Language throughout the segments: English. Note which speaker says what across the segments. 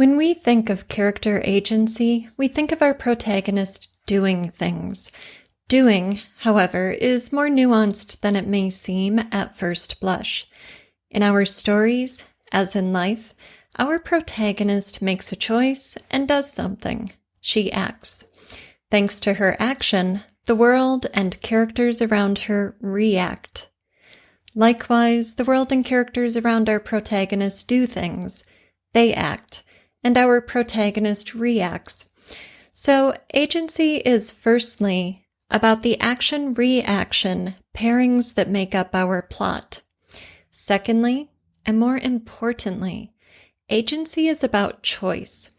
Speaker 1: When we think of character agency, we think of our protagonist doing things. Doing, however, is more nuanced than it may seem at first blush. In our stories, as in life, our protagonist makes a choice and does something. She acts. Thanks to her action, the world and characters around her react. Likewise, the world and characters around our protagonist do things. They act, and our protagonist reacts. So, agency is firstly about the action-reaction pairings that make up our plot. Secondly, and more importantly, agency is about choice.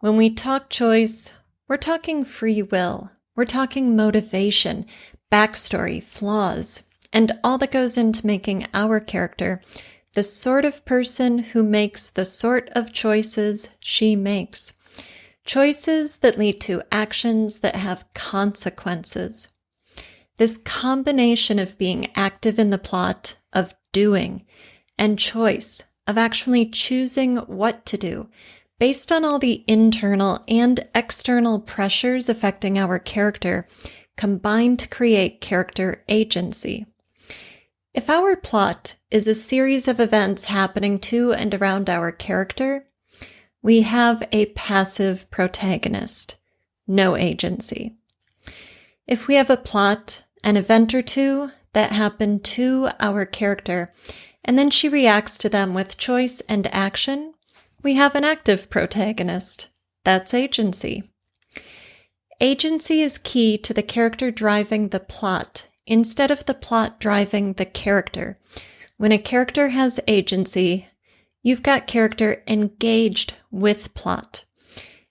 Speaker 1: When we talk choice, we're talking free will. We're talking motivation, backstory, flaws, and all that goes into making our character the sort of person who makes the sort of choices she makes. Choices that lead to actions that have consequences. This combination of being active in the plot, of doing, and choice, of actually choosing what to do, based on all the internal and external pressures affecting our character, combine to create character agency. If our plot is a series of events happening to and around our character, we have a passive protagonist, no agency. If we have a plot, an event or two that happen to our character, and then she reacts to them with choice and action, we have an active protagonist. That's agency. Agency is key to the character driving the plot, instead of the plot driving the character. When a character has agency, you've got character engaged with plot.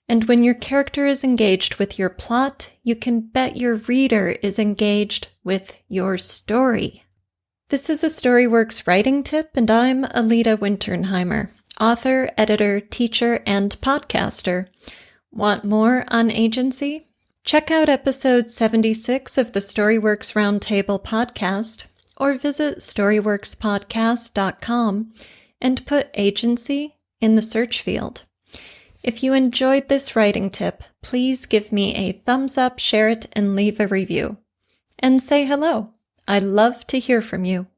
Speaker 1: And when your character is engaged with your plot, you can bet your reader is engaged with your story. This is a StoryWorks writing tip, and I'm Alida Winternheimer, author, editor, teacher, and podcaster. Want more on agency? Check out episode 76 of the StoryWorks Roundtable podcast, or visit storyworkspodcast.com and put agency in the search field. If you enjoyed this writing tip, please give me a thumbs up, share it, and leave a review. And say hello. I love to hear from you.